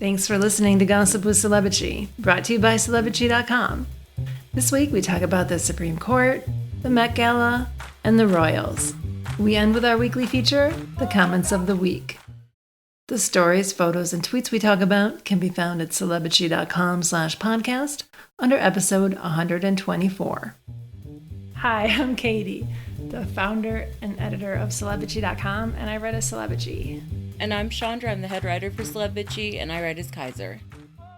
Thanks for listening to Gossip with Celebrity, brought to you by Celebrity.com. This week we talk about the Supreme Court, the Met Gala, and the Royals. We end with our weekly feature, the Comments of the Week. The stories, photos, and tweets we talk about can be found at Celebrity.com/podcast under episode 124. Hi, I'm Katie, the founder and editor of Celebrity.com, and I write as Celebrity. And I'm Chandra, I'm the head writer for Celebrity, and I write as Kaiser.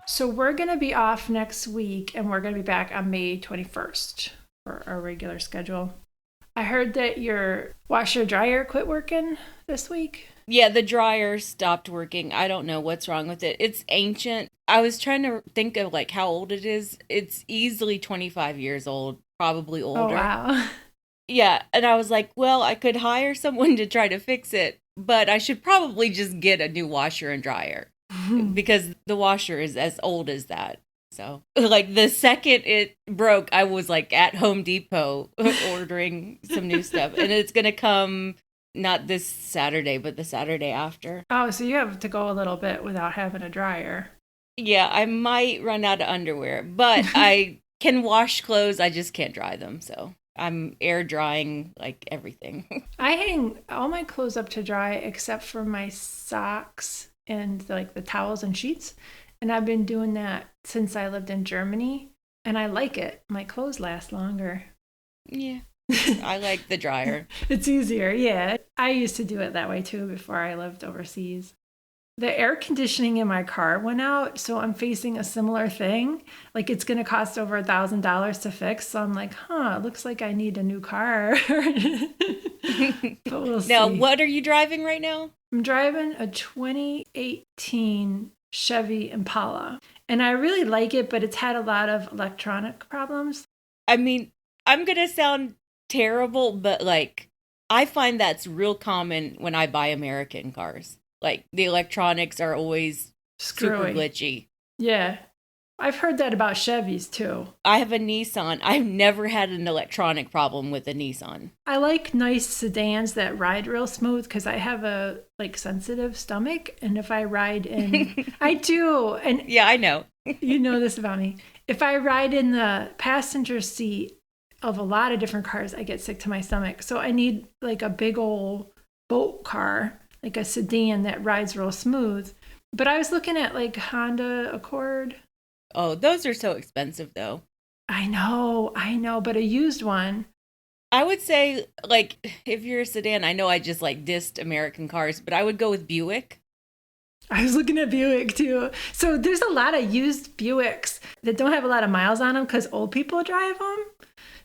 So we're going to be off next week, and we're going to be back on May 21st for our regular schedule. I heard that your washer-dryer quit working this week. Yeah, the dryer stopped working. I don't know what's wrong with it. It's ancient. I was trying to think of like how old it is. It's easily 25 years old, probably older. Oh, wow. Yeah, and I was like, well, I could hire someone to try to fix it, but I should probably just get a new washer and dryer because the washer is as old as that. So, like, the second it broke, I was like at Home Depot ordering some new stuff, and it's going to come not this Saturday, but the Saturday after. Oh, so you have to go a little bit without having a dryer. Yeah, I might run out of underwear, but I can wash clothes. I just can't dry them, so I'm air drying like everything. I hang all my clothes up to dry except for my socks and like the towels and sheets. And I've been doing that since I lived in Germany, and I like it. My clothes last longer. Yeah, I like the dryer. It's easier, yeah. I used to do it that way too before I lived overseas. The air conditioning in my car went out, so I'm facing a similar thing. Like, it's going to cost over $1,000 to fix. So I'm like, it looks like I need a new car. But we'll see. Now, what are you driving right now? I'm driving a 2018 Chevy Impala. And I really like it, but it's had a lot of electronic problems. I mean, I'm going to sound terrible, but like, I find that's real common when I buy American cars. Like, the electronics are always super glitchy. Yeah. I've heard that about Chevys, too. I have a Nissan. I've never had an electronic problem with a Nissan. I like nice sedans that ride real smooth because I have a, sensitive stomach. And if I ride in... I do. And yeah, I know. You know this about me. If I ride in the passenger seat of a lot of different cars, I get sick to my stomach. So I need, a big old boat car, like a sedan that rides real smooth. But I was looking at Honda Accord. Oh, those are so expensive though. I know, but a used one. I would say if you're a sedan, I know I just dissed American cars, but I would go with Buick. I was looking at Buick too. So there's a lot of used Buicks that don't have a lot of miles on them because old people drive them.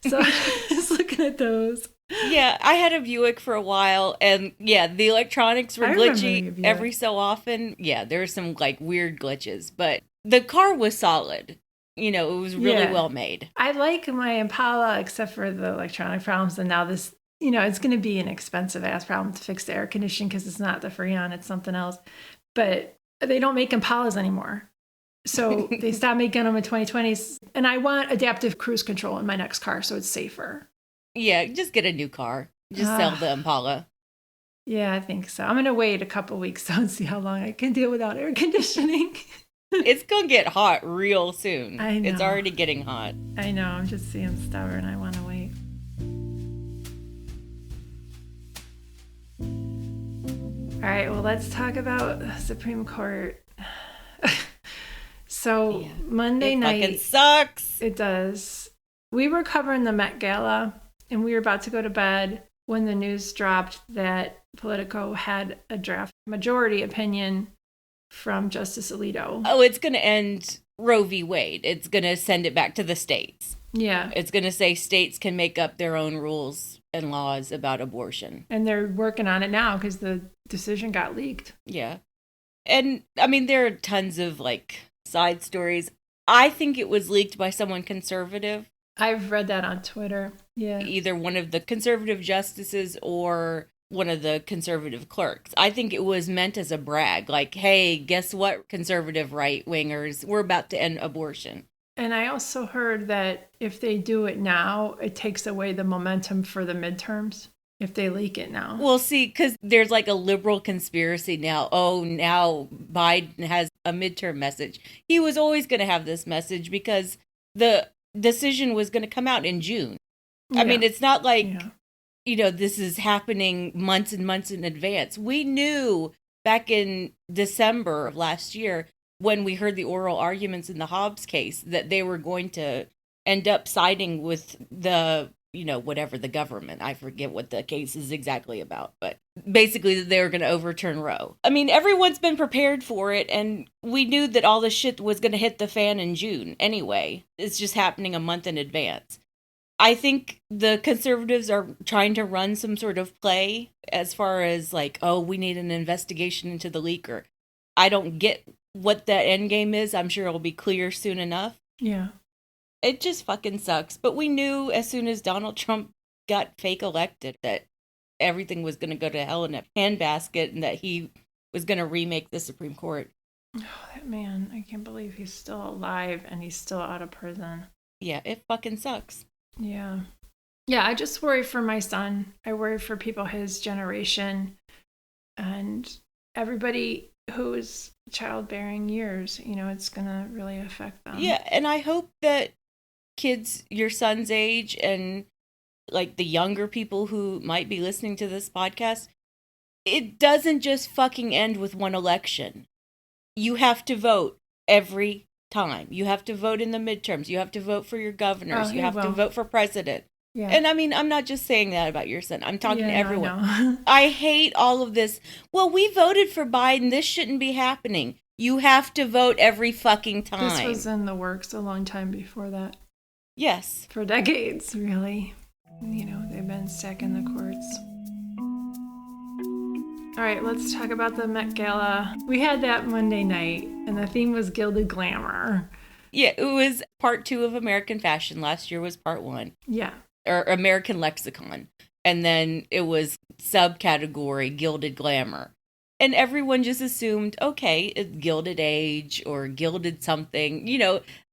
So I was looking at those. Yeah, I had a Buick for a while, and yeah, the electronics were glitchy every so often. Yeah, there were some like weird glitches, but the car was solid. You know, it was really well made. I like my Impala, except for the electronic problems, and now this, it's going to be an expensive ass problem to fix the air conditioning because it's not the Freon, it's something else. But they don't make Impalas anymore. So they stopped making them in 2020s, and I want adaptive cruise control in my next car so it's safer. Yeah, just get a new car. Just sell the Impala. Yeah, I think so. I'm going to wait a couple weeks so and see how long I can deal without air conditioning. It's going to get hot real soon. I know. It's already getting hot. I know. I'm just being stubborn. I want to wait. All right. Well, let's talk about the Supreme Court. So Monday night. It fucking sucks. It does. We were covering the Met Gala, and we were about to go to bed when the news dropped that Politico had a draft majority opinion from Justice Alito. Oh, it's going to end Roe v. Wade. It's going to send it back to the states. Yeah. It's going to say states can make up their own rules and laws about abortion. And they're working on it now because the decision got leaked. Yeah. And, I mean, there are tons of, side stories. I think it was leaked by someone conservative. I've read that on Twitter. Yeah. Either one of the conservative justices or one of the conservative clerks. I think it was meant as a brag. Hey, guess what, conservative right-wingers? We're about to end abortion. And I also heard that if they do it now, it takes away the momentum for the midterms. If they leak it now. Well, see, because there's a liberal conspiracy now. Oh, now Biden has a midterm message. He was always going to have this message because the decision was going to come out in June. I mean, it's not like, this is happening months and months in advance. We knew back in December of last year when we heard the oral arguments in the Hobbs case that they were going to end up siding with the, whatever the government. I forget what the case is exactly about, but basically they were going to overturn Roe. I mean, everyone's been prepared for it, and we knew that all the shit was going to hit the fan in June anyway. It's just happening a month in advance. I think the conservatives are trying to run some sort of play as far as like, oh, we need an investigation into the leaker. I don't get what that end game is. I'm sure it'll be clear soon enough. Yeah. It just fucking sucks. But we knew as soon as Donald Trump got fake elected that everything was going to go to hell in a handbasket and that he was going to remake the Supreme Court. Oh, that man. I can't believe he's still alive and he's still out of prison. Yeah, it fucking sucks. Yeah. Yeah, I just worry for my son. I worry for people his generation and everybody who is childbearing years. It's going to really affect them. Yeah, and I hope that kids your son's age and like the younger people who might be listening to this podcast, it doesn't just fucking end with one election. You have to vote every time. You have to vote in the midterms. You have to vote for your governors. You have to vote for president. Yeah. And I mean, I'm not just saying that about your son. I'm talking to everyone. No. I hate all of this. Well, we voted for Biden. This shouldn't be happening. You have to vote every fucking time. This was in the works a long time before that. Yes. For decades, really. They've been stacking the courts. All right, let's talk about the Met Gala. We had that Monday night, and the theme was Gilded Glamor. Yeah, it was part 2 of American Fashion. Last year was part 1. Yeah. Or American Lexicon. And then it was subcategory Gilded Glamour. And everyone just assumed, okay, it's Gilded Age or Gilded something,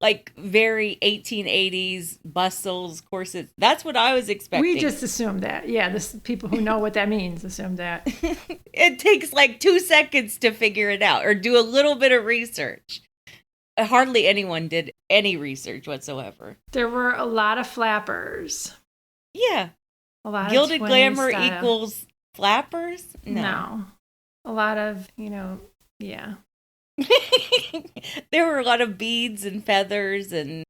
like very 1880s bustles, corsets. That's what I was expecting. We just assumed that. Yeah, people who know what that means assume that. It takes like 2 seconds to figure it out or do a little bit of research. Hardly anyone did any research whatsoever. There were a lot of flappers. Yeah. A lot Gilded of Glamour style. Equals flappers? No. A lot of, yeah. There were a lot of beads and feathers and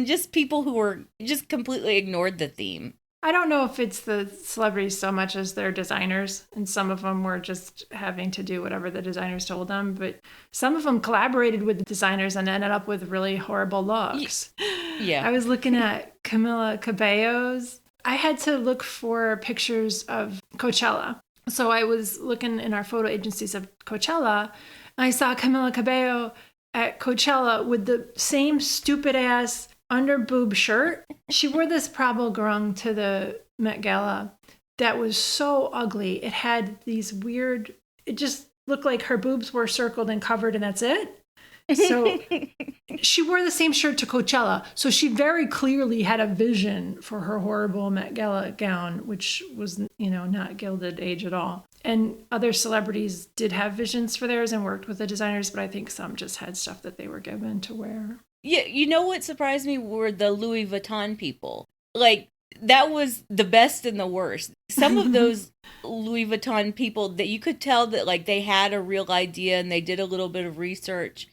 just people who were just completely ignored the theme. I don't know if it's the celebrities so much as their designers, and some of them were just having to do whatever the designers told them, but some of them collaborated with the designers and ended up with really horrible looks. Yeah. I was looking at Camila Cabello's. I had to look for pictures of Coachella. So I was looking in our photo agencies of Coachella, and I saw Camila Cabello at Coachella with the same stupid-ass under-boob shirt. She wore this Prabal Grung to the Met Gala that was so ugly. It had these weird... It just looked like her boobs were circled and covered, and that's it. So she wore the same shirt to Coachella. So she very clearly had a vision for her horrible Met Gala gown, which was, not Gilded Age at all. And other celebrities did have visions for theirs and worked with the designers, but I think some just had stuff that they were given to wear. Yeah, what surprised me were the Louis Vuitton people. Like, that was the best and the worst. Some of those Louis Vuitton people that you could tell that, like, they had a real idea and they did a little bit of research.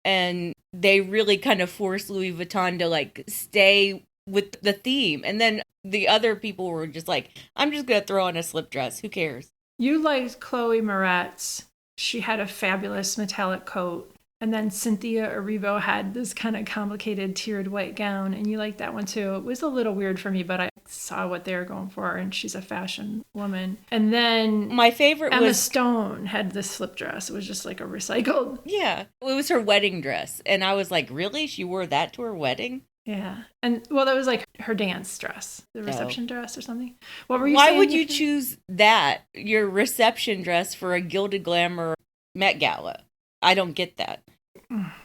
And they really kind of forced Louis Vuitton to, like, stay with the theme. And then the other people were just like, I'm just going to throw on a slip dress. Who cares? You liked Chloe Moretz. She had a fabulous metallic coat. And then Cynthia Erivo had this kind of complicated tiered white gown. And you liked that one, too. It was a little weird for me, but I saw what they were going for. And she's a fashion woman. And then my favorite Emma was Stone had this slip dress. It was just like a recycled. Yeah. It was her wedding dress. And I was like, really? She wore that to her wedding? Yeah. And, well, that was like her dance dress, the reception dress or something. What were you saying? Why would you choose that, your reception dress, for a Gilded Glamour Met Gala? I don't get that.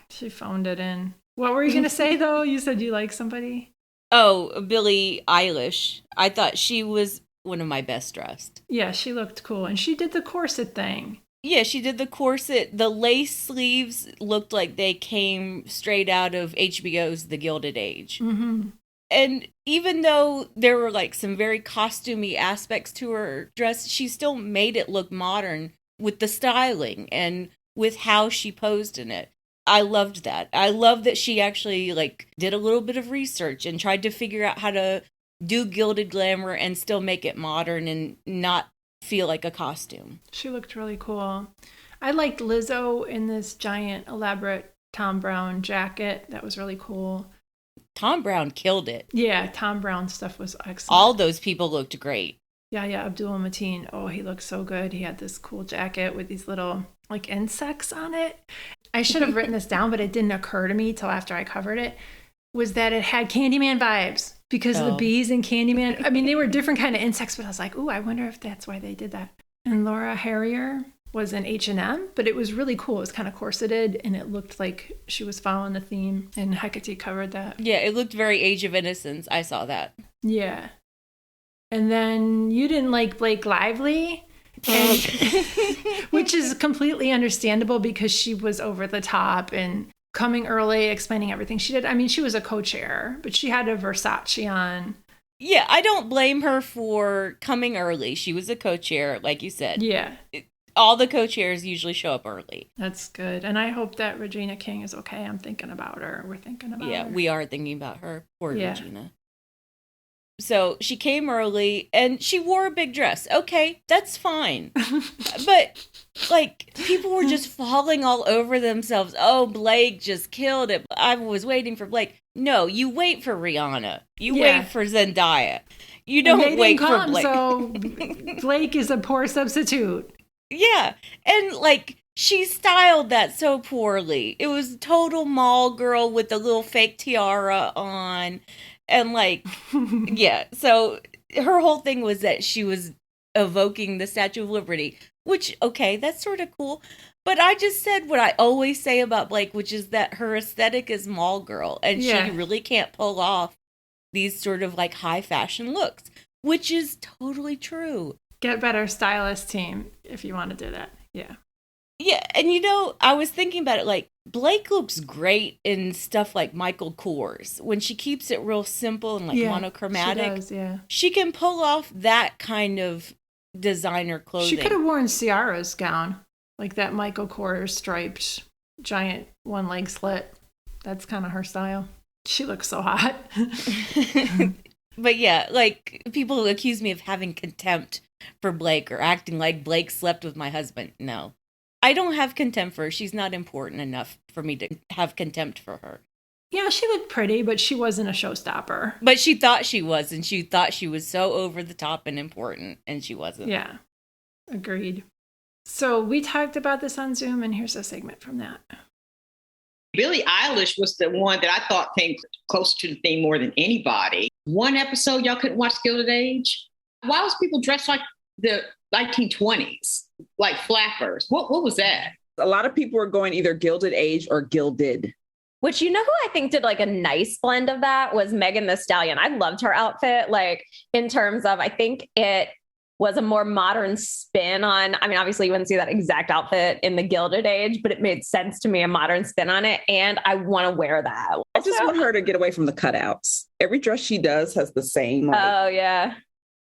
She phoned it in. What were you going to say, though? You said you like somebody? Oh, Billie Eilish. I thought she was one of my best dressed. Yeah, she looked cool. And she did the corset thing. Yeah, she did the corset. The lace sleeves looked like they came straight out of HBO's The Gilded Age. Mm-hmm. And even though there were like some very costumey aspects to her dress, she still made it look modern with the styling and with how she posed in it. I loved that. I love that she actually like did a little bit of research and tried to figure out how to do gilded glamour and still make it modern and not feel like a costume. She looked really cool. I liked Lizzo in this giant elaborate Thom Browne jacket. That was really cool. Thom Browne killed it. Yeah, Thom Browne stuff was excellent. All those people looked great. Yeah, Abdul-Mateen. Oh, he looked so good. He had this cool jacket with these little like insects on it. I should have written this down, but it didn't occur to me till after I covered it, was that it had Candyman vibes because of the bees in Candyman. I mean, they were different kind of insects, but I was like, ooh, I wonder if that's why they did that. And Laura Harrier was in H&M, but it was really cool. It was kind of corseted, and it looked like she was following the theme, and Hecate covered that. Yeah, it looked very Age of Innocence. I saw that. Yeah. And then you didn't like Blake Lively, and, which is completely understandable because she was over the top and coming early, explaining everything she did. I mean, she was a co-chair, but she had a Versace on. Yeah, I don't blame her for coming early. She was a co-chair, like you said. Yeah. All the co-chairs usually show up early. That's good. And I hope that Regina King is okay. I'm thinking about her. We're thinking about her. Yeah, we are thinking about her. Poor Regina. So she came early and she wore a big dress. Okay, that's fine. But like people were just falling all over themselves. Oh, Blake just killed it. I was waiting for Blake. No, you wait for Rihanna. You wait for Zendaya. You don't wait for Blake. So Blake is a poor substitute. Yeah. And like she styled that so poorly. It was total mall girl with the little fake tiara on. And like, yeah, so her whole thing was that she was evoking the Statue of Liberty, which, okay, that's sort of cool. But I just said what I always say about Blake, which is that her aesthetic is mall girl. And she really can't pull off these sort of like high fashion looks, which is totally true. Get better stylist team if you want to do that. Yeah. Yeah, and you know, I was thinking about it, like, Blake looks great in stuff like Michael Kors. When she keeps it real simple and, like, monochromatic. She does, yeah. She can pull off that kind of designer clothing. She could have worn Ciara's gown, like that Michael Kors striped giant one-leg slit. That's kind of her style. She looks so hot. But yeah, like, people accuse me of having contempt for Blake or acting like Blake slept with my husband. No. I don't have contempt for her. She's not important enough for me to have contempt for her. Yeah, she looked pretty, but she wasn't a showstopper. But she thought she was, and she thought she was so over the top and important, and she wasn't. Yeah, agreed. So we talked about this on Zoom, and here's a segment from that. Billie Eilish was the one that I thought came close to the theme more than anybody. One episode, y'all couldn't watch Gilded Age? Why was people dressed like the 1920s? Like flappers. What was that? A lot of people were going either Gilded Age or Gilded. Which, you know who I think did like a nice blend of that was Megan Thee Stallion. I loved her outfit, like in terms of, I think it was a more modern spin on, I mean, obviously you wouldn't see that exact outfit in the Gilded Age, but it made sense to me, a modern spin on it. And I want to wear that. I just want her to get away from the cutouts. Every dress she does has the same. Oh, yeah.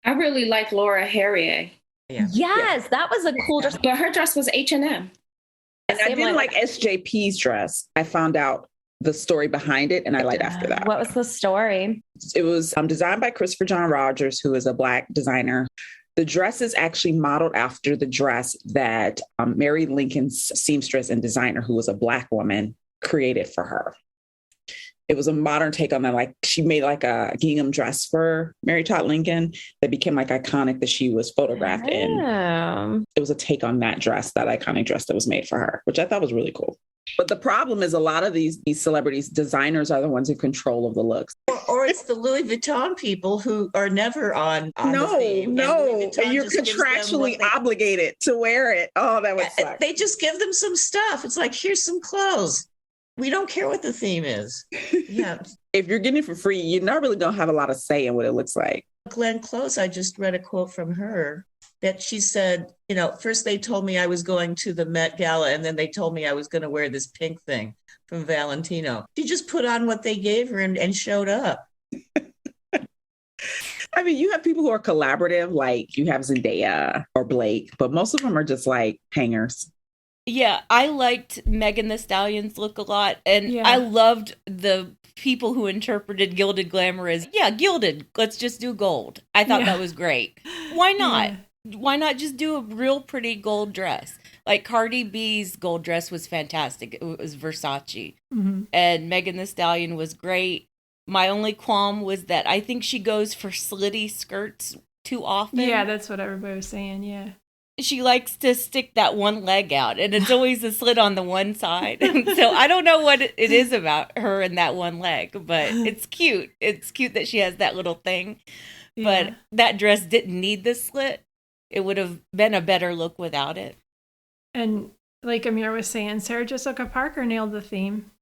I really like Laura Harrier. Yeah. Yes, that was a cool dress. But her dress was H&M. And I didn't like SJP's dress. I found out the story behind it, and I liked after that. What was the story? It was designed by Christopher John Rogers, who is a Black designer. The dress is actually modeled after the dress that Mary Lincoln's seamstress and designer, who was a Black woman, created for her. It was a modern take on that. Like she made like a gingham dress for Mary Todd Lincoln that became like iconic that she was photographed in. It was a take on that dress, that iconic dress that was made for her, which I thought was really cool. But the problem is a lot of these celebrities, designers are the ones in control of the looks. Or it's the Louis Vuitton people who are never on the theme. No, and you're contractually obligated to wear it. Oh, that would suck. They just give them some stuff. It's like, here's some clothes. We don't care what the theme is. Yeah. If you're getting it for free, you're not really going to have a lot of say in what it looks like. Glenn Close, I just read a quote from her that she said, first they told me I was going to the Met Gala, and then they told me I was going to wear this pink thing from Valentino. She just put on what they gave her and showed up. I mean, you have people who are collaborative, like you have Zendaya or Blake, but most of them are just like hangers. Yeah, I liked Megan Thee Stallion's look a lot, and I loved the people who interpreted Gilded Glamour as, gilded, let's just do gold. I thought that was great. Why not? Yeah. Why not just do a real pretty gold dress? Like Cardi B's gold dress was fantastic. It was Versace. Mm-hmm. And Megan Thee Stallion was great. My only qualm was that I think she goes for slitty skirts too often. Yeah, that's what everybody was saying, yeah. She likes to stick that one leg out, and it's always a slit on the one side. So I don't know what it is about her and that one leg, but it's cute. It's cute that she has that little thing. Yeah. But that dress didn't need the slit. It would have been a better look without it. And like Amir was saying, Sarah Jessica Parker nailed the theme.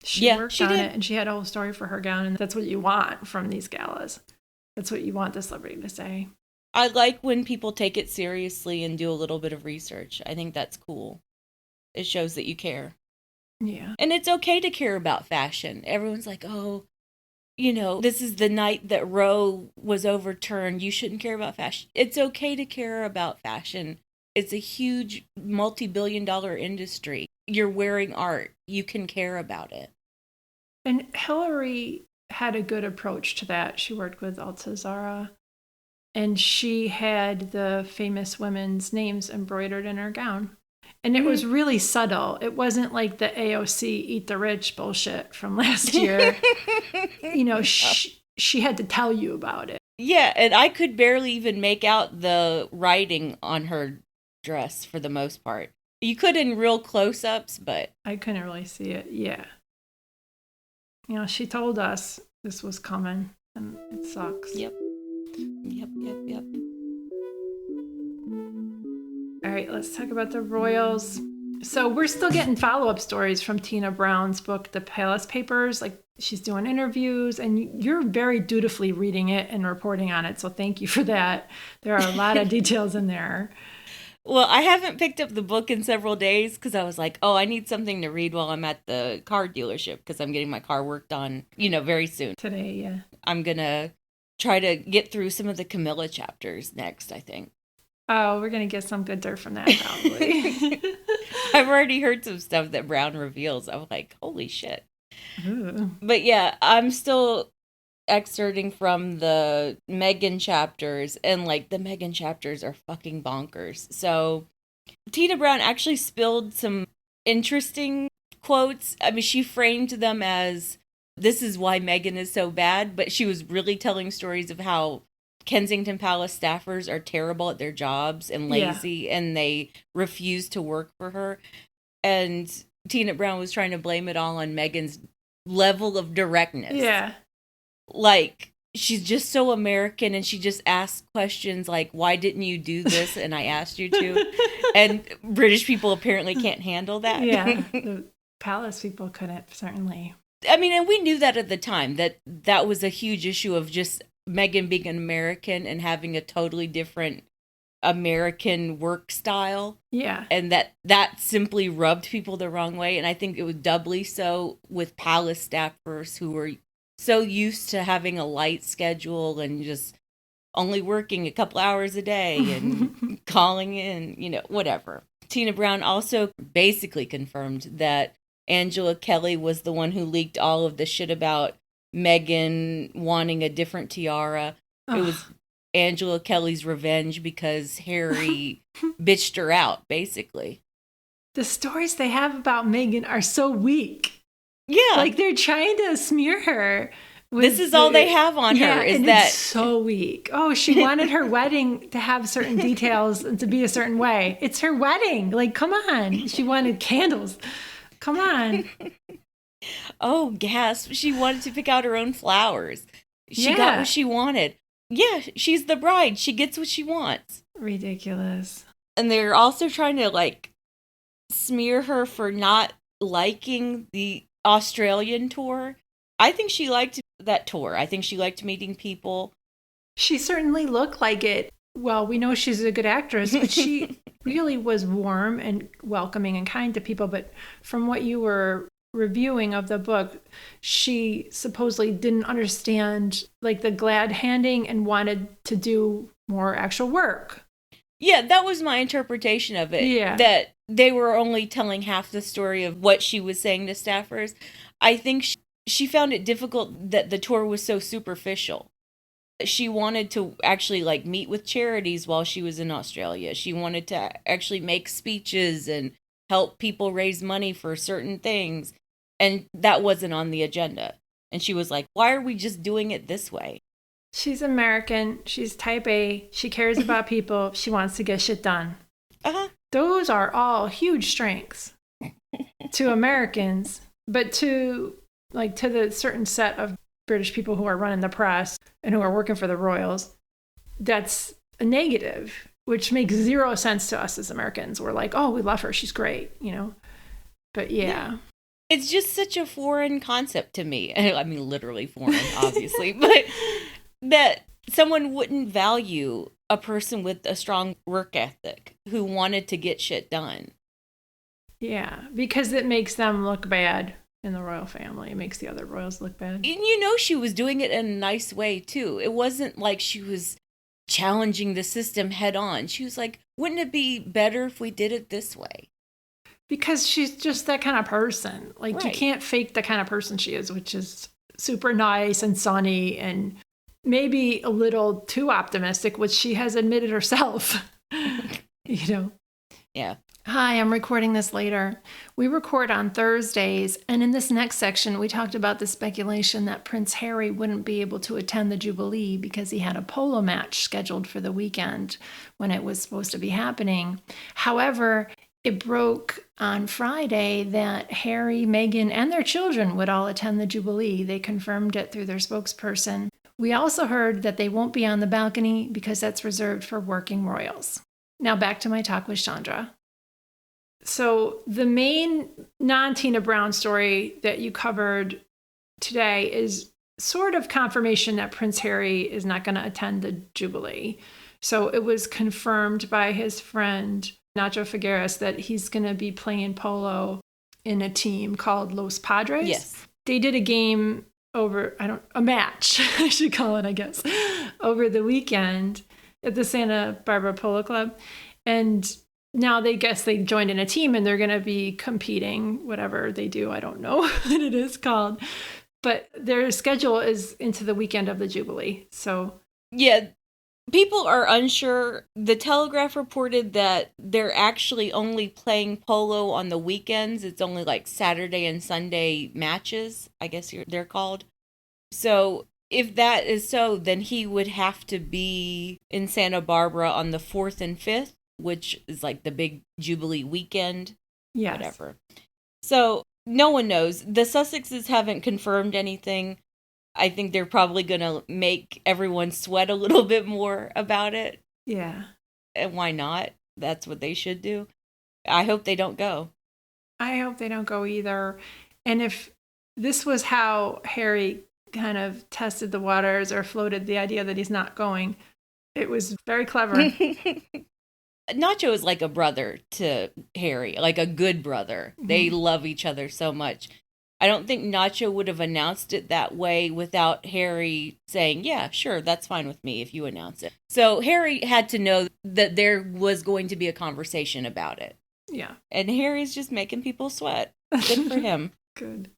She worked on it, and she had a whole story for her gown, and that's what you want from these galas. That's what you want the celebrity to say. I like when people take it seriously and do a little bit of research. I think that's cool. It shows that you care. Yeah. And it's okay to care about fashion. Everyone's like, oh, this is the night that Roe was overturned. You shouldn't care about fashion. It's okay to care about fashion. It's a huge multi-billion-dollar industry. You're wearing art. You can care about it. And Hillary had a good approach to that. She worked with Altazara. And she had the famous women's names embroidered in her gown. And it was really subtle. It wasn't like the AOC eat the rich bullshit from last year. She had to tell you about it. Yeah, and I could barely even make out the writing on her dress for the most part. You could in real close-ups, but I couldn't really see it. Yeah. She told us this was coming, and it sucks. Yep. All right, let's talk about the royals. So we're still getting follow-up stories from Tina Brown's book, The Palace Papers. Like, she's doing interviews, and you're very dutifully reading it and reporting on it. So thank you for that. There are a lot of details in there. Well, I haven't picked up the book in several days because I was like, I need something to read while I'm at the car dealership because I'm getting my car worked on, very soon. Today, yeah. I'm going to try to get through some of the Camilla chapters next, I think. Oh, we're going to get some good dirt from that, probably. I've already heard some stuff that Brown reveals. I'm like, holy shit. Ooh. But yeah, I'm still excerpting from the Meghan chapters, and like the Meghan chapters are fucking bonkers. So Tina Brown actually spilled some interesting quotes. I mean, she framed them as, this is why Meghan is so bad, but she was really telling stories of how Kensington Palace staffers are terrible at their jobs and lazy, and they refuse to work for her. And Tina Brown was trying to blame it all on Meghan's level of directness. Yeah. Like, she's just so American, and she just asks questions like, why didn't you do this? And I asked you to. And British people apparently can't handle that. Yeah, the palace people couldn't, certainly. I mean, and we knew that at the time, that was a huge issue of just Meghan being an American and having a totally different American work style. Yeah. And that simply rubbed people the wrong way. And I think it was doubly so with palace staffers who were so used to having a light schedule and just only working a couple hours a day and calling in, whatever. Tina Brown also basically confirmed that Angela Kelly was the one who leaked all of the shit about Meghan wanting a different tiara. It was Angela Kelly's revenge because Harry bitched her out, basically. The stories they have about Meghan are so weak. Yeah. Like, they're trying to smear her. This is all they have on her, is and that... it's so weak. Oh, she wanted her wedding to have certain details and to be a certain way. It's her wedding. Like, come on. She wanted candles. Come on. Oh, gasp. She wanted to pick out her own flowers. She got what she wanted. Yeah, she's the bride. She gets what she wants. Ridiculous. And they're also trying to, smear her for not liking the Australian tour. I think she liked that tour. I think she liked meeting people. She certainly looked like it. well, we know she's a good actress, but she really was warm and welcoming and kind to people. But from what you were reviewing of the book, she supposedly didn't understand like the glad handing and wanted to do more actual work. Yeah, that was my interpretation of it. Yeah. That they were only telling half the story of what she was saying to staffers. I think she found it difficult that the tour was so superficial. She wanted to actually like meet with charities while she was in Australia. She wanted to actually make speeches and help people raise money for certain things. And that wasn't on the agenda. And she was like, why are we just doing it this way? She's American. She's type A. She cares about people. She wants to get shit done. Uh-huh. Those are all huge strengths to Americans, but to the certain set of British people who are running the press and who are working for the royals, that's a negative, which makes zero sense to us as Americans. We're like, oh, we love her. She's great, But yeah. It's just such a foreign concept to me. I mean, literally foreign, obviously, but that someone wouldn't value a person with a strong work ethic who wanted to get shit done. Yeah, because it makes them look bad in the royal family. It makes the other royals look bad. And she was doing it in a nice way, too. It wasn't like she was challenging the system head on. She was like, wouldn't it be better if we did it this way? Because she's just that kind of person. Like, right. You can't fake the kind of person she is, which is super nice and sunny and maybe a little too optimistic, which she has admitted herself. Yeah. Hi, I'm recording this later. We record on Thursdays, and in this next section, we talked about the speculation that Prince Harry wouldn't be able to attend the Jubilee because he had a polo match scheduled for the weekend when it was supposed to be happening. However, it broke on Friday that Harry, Meghan, and their children would all attend the Jubilee. They confirmed it through their spokesperson. We also heard that they won't be on the balcony because that's reserved for working royals. Now back to my talk with Chandra. So the main non-Tina Brown story that you covered today is sort of confirmation that Prince Harry is not going to attend the Jubilee. So it was confirmed by his friend, Nacho Figueres, that he's going to be playing polo in a team called Los Padres. Yes. They did a game a match, I should call it, I guess, over the weekend at the Santa Barbara Polo Club. And now they joined in a team and they're going to be competing, whatever they do. I don't know what it is called, but their schedule is into the weekend of the Jubilee. So yeah, people are unsure. The Telegraph reported that they're actually only playing polo on the weekends. It's only like Saturday and Sunday matches, I guess they're called. So if that is so, then he would have to be in Santa Barbara on the 4th and 5th. Which is like the big Jubilee weekend, yes. Whatever. So no one knows. The Sussexes haven't confirmed anything. I think they're probably going to make everyone sweat a little bit more about it. Yeah. And why not? That's what they should do. I hope they don't go. I hope they don't go either. And if this was how Harry kind of tested the waters or floated the idea that he's not going, it was very clever. Nacho is like a brother to Harry, like a good brother. Mm-hmm. They love each other so much. I don't think Nacho would have announced it that way without Harry saying, yeah, sure, that's fine with me if you announce it. So Harry had to know that there was going to be a conversation about it. Yeah. And Harry's just making people sweat. Good for him. Good.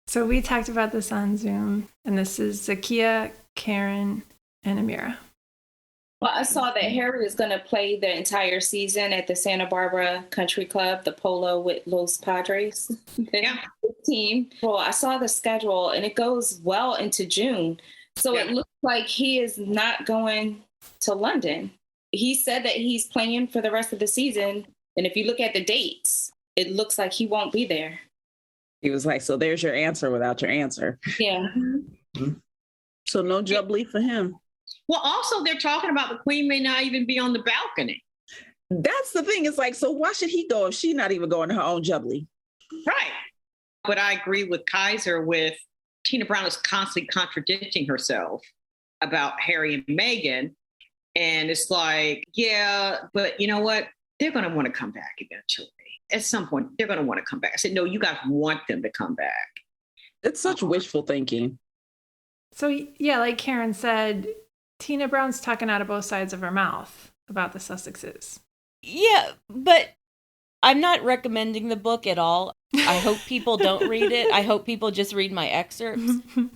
So we talked about this on Zoom, and this is Zakiya, Karen, and Amira. Well, I saw that Harry is going to play the entire season at the Santa Barbara Country Club, the polo with Los Padres team. Well, I saw the schedule and it goes well into June. So It looks like he is not going to London. He said that he's playing for the rest of the season. And if you look at the dates, it looks like he won't be there. He was like, so there's your answer without your answer. Yeah. Mm-hmm. So no jubilee for him. Well, also, they're talking about the Queen may not even be on the balcony. That's the thing. It's like, so why should he go if she's not even going to her own jubilee? Right. But I agree with Kaiser with Tina Brown is constantly contradicting herself about Harry and Meghan. And it's like, yeah, but you know what? They're going to want to come back eventually. At some point, they're going to want to come back. I said, no, you guys want them to come back. It's such wishful thinking. So, yeah, like Karen said, Tina Brown's talking out of both sides of her mouth about the Sussexes. Yeah, but I'm not recommending the book at all. I hope people don't read it. I hope people just read my excerpts.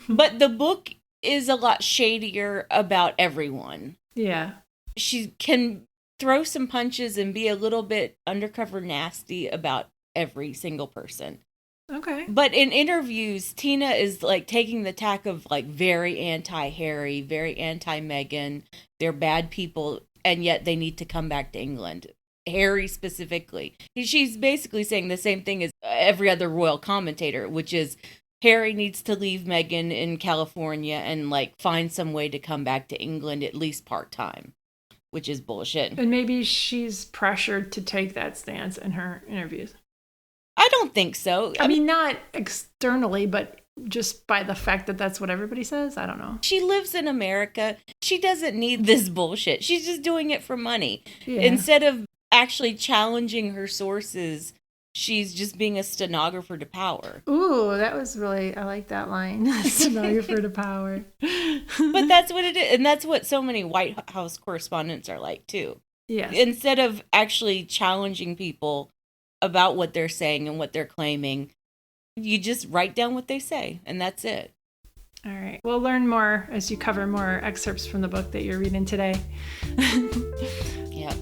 But the book is a lot shadier about everyone. Yeah. She can throw some punches and be a little bit undercover nasty about every single person. Okay. But in interviews, Tina is like taking the tack of like very anti-Harry, very anti-Meghan. They're bad people, and yet they need to come back to England. Harry specifically. She's basically saying the same thing as every other royal commentator, which is Harry needs to leave Meghan in California and like find some way to come back to England, at least part-time, which is bullshit. And maybe she's pressured to take that stance in her interviews. I don't think so. I mean, not externally, but just by the fact that that's what everybody says. I don't know. She lives in America. She doesn't need this bullshit. She's just doing it for money. Yeah. Instead of actually challenging her sources, she's just being a stenographer to power. Ooh, that was really, I like that line. Stenographer to power. But that's what it is. And that's what so many White House correspondents are like, too. Yes. Instead of actually challenging people about what they're saying and what they're claiming, you just write down what they say, and that's it. All right. We'll learn more as you cover more excerpts from the book that you're reading today. Yeah.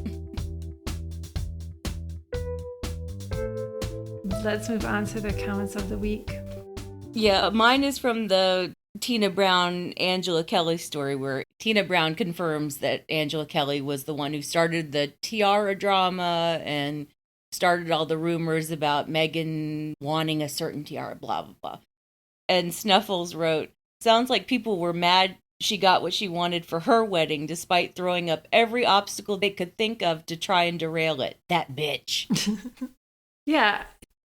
Let's move on to the comments of the week. Yeah, mine is from the Tina Brown, Angela Kelly story, where Tina Brown confirms that Angela Kelly was the one who started the tiara drama and started all the rumors about Meghan wanting a certain tiara, blah, blah, blah. And Snuffles wrote, sounds like people were mad she got what she wanted for her wedding, despite throwing up every obstacle they could think of to try and derail it. That bitch. Yeah,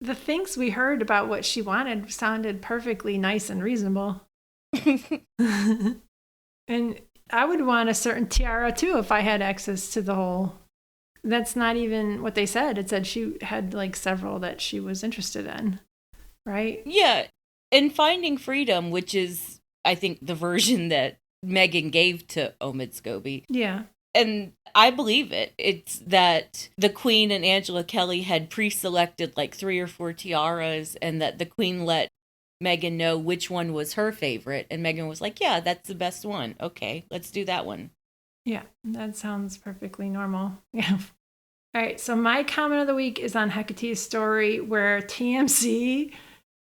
the things we heard about what she wanted sounded perfectly nice and reasonable. And I would want a certain tiara too if I had access to the whole. That's not even what they said. It said she had like several that she was interested in, right? Yeah. And Finding Freedom, which is, I think, the version that Meghan gave to Omid Scobie. Yeah. And I believe it. It's that the Queen and Angela Kelly had pre-selected like 3 or 4 tiaras, and that the Queen let Meghan know which one was her favorite. And Meghan was like, yeah, that's the best one. Okay, let's do that one. Yeah, that sounds perfectly normal. Yeah. All right, so my comment of the week is on Hecate's story where TMZ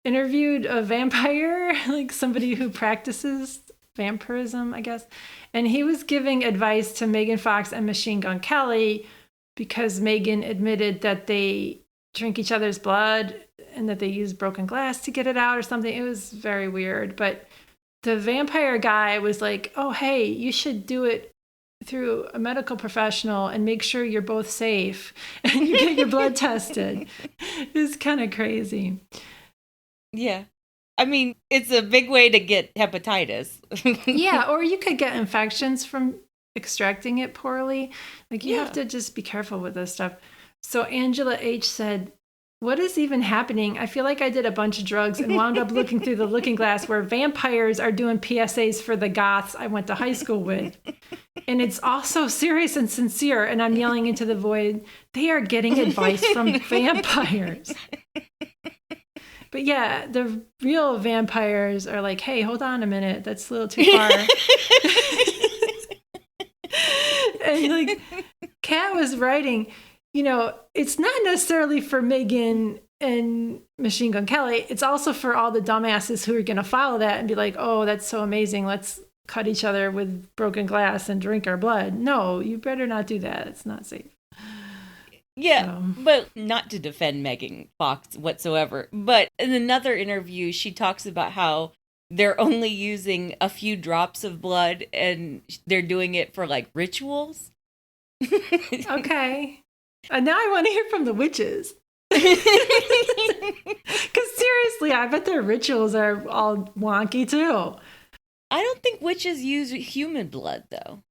interviewed a vampire, like somebody who practices vampirism, I guess. And he was giving advice to Megan Fox and Machine Gun Kelly because Megan admitted that they drink each other's blood and that they use broken glass to get it out or something. It was very weird. But the vampire guy was like, oh, hey, you should do it through a medical professional and make sure you're both safe and you get your blood tested. It's kind of crazy. Yeah. I mean, it's a big way to get hepatitis. Yeah, or you could get infections from extracting it poorly. Like, you have to just be careful with this stuff. So Angela H. said, what is even happening? I feel like I did a bunch of drugs and wound up looking through the looking glass where vampires are doing PSAs for the goths I went to high school with. And it's all so serious and sincere. And I'm yelling into the void, they are getting advice from vampires. But yeah, the real vampires are like, hey, hold on a minute. That's a little too far. And like, Kat was writing, you know, it's not necessarily for Meghan and Machine Gun Kelly. It's also for all the dumbasses who are going to follow that and be like, oh, that's so amazing. Let's cut each other with broken glass and drink our blood. No, you better not do that. It's not safe. Yeah, but not to defend Megan Fox whatsoever. But in another interview, she talks about how they're only using a few drops of blood and they're doing it for like rituals. Okay. And now I want to hear from the witches. Because seriously, I bet their rituals are all wonky too. I don't think witches use human blood, though.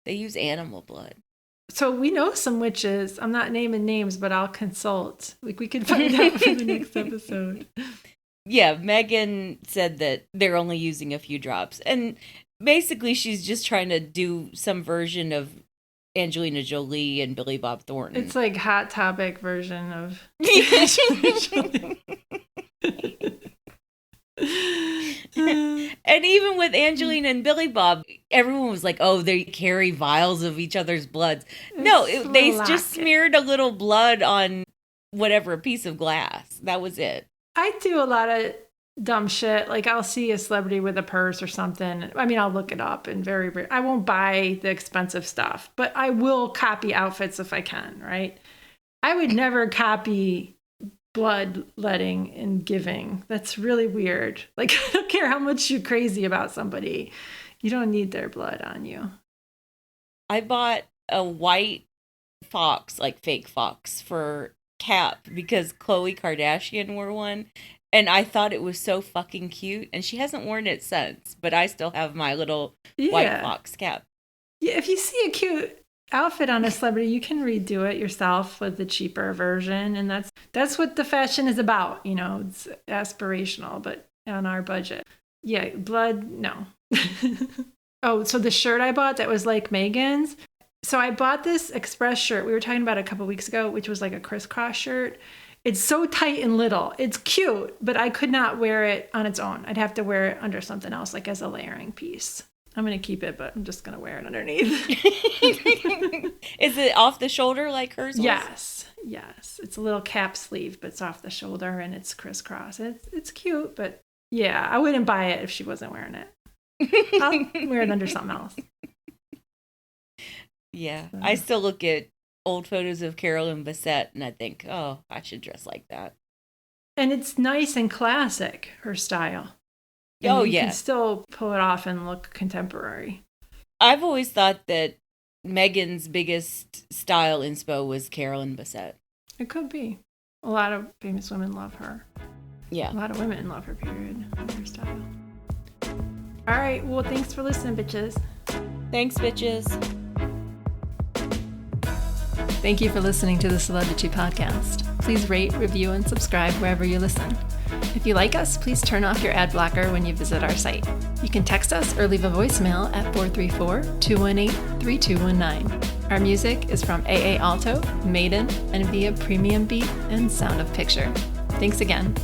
They use animal blood. So we know some witches. I'm not naming names, but I'll consult. Like we could find out for the next episode. Yeah, Meghan said that they're only using a few drops. And basically she's just trying to do some version of Angelina Jolie and Billy Bob Thornton. It's like Hot Topic version of Angelina Jolie. And even with Angelina and Billy Bob, everyone was like, oh, they carry vials of each other's bloods. No, they just smeared a little blood on whatever, a piece of glass. That was it. I do a lot of dumb shit. Like I'll see a celebrity with a purse or something. I mean, I'll look it up and I won't buy the expensive stuff, but I will copy outfits if I can, right? I would never copy bloodletting and giving. That's really weird. Like, I don't care how much you're crazy about somebody. You don't need their blood on you. I bought a white fox, like fake fox, for cap because Khloe Kardashian wore one. And I thought it was so fucking cute. And she hasn't worn it since. But I still have my little white fox cap. Yeah, if you see a cute outfit on a celebrity, you can redo it yourself with the cheaper version. And that's what the fashion is about. You know, it's aspirational, but on our budget. Yeah, blood, no. Oh, so the shirt I bought that was like Meghan's. So I bought this express shirt we were talking about a couple weeks ago, which was like a crisscross shirt. It's so tight and little. It's cute, but I could not wear it on its own. I'd have to wear it under something else, like as a layering piece. I'm going to keep it, but I'm just going to wear it underneath. Is it off the shoulder like hers was? Yes. It's a little cap sleeve, but it's off the shoulder and it's crisscross. It's cute, but yeah, I wouldn't buy it if she wasn't wearing it. I'll wear it under something else. Yeah, I still look at old photos of Carolyn Bessette and I think, oh, I should dress like that. And it's nice and classic, her style. And you can still pull it off and look contemporary. I've always thought that Meghan's biggest style inspo was Carolyn Bessette. It could be. A lot of famous women love her. Yeah. A lot of women love her, period, her style. All right. Well, thanks for listening, bitches. Thanks, bitches. Thank you for listening to the Celebrity Podcast. Please rate, review, and subscribe wherever you listen. If you like us, please turn off your ad blocker when you visit our site. You can text us or leave a voicemail at 434-218-3219. Our music is from AA Alto, Maiden, and via Premium Beat and Sound of Picture. Thanks again.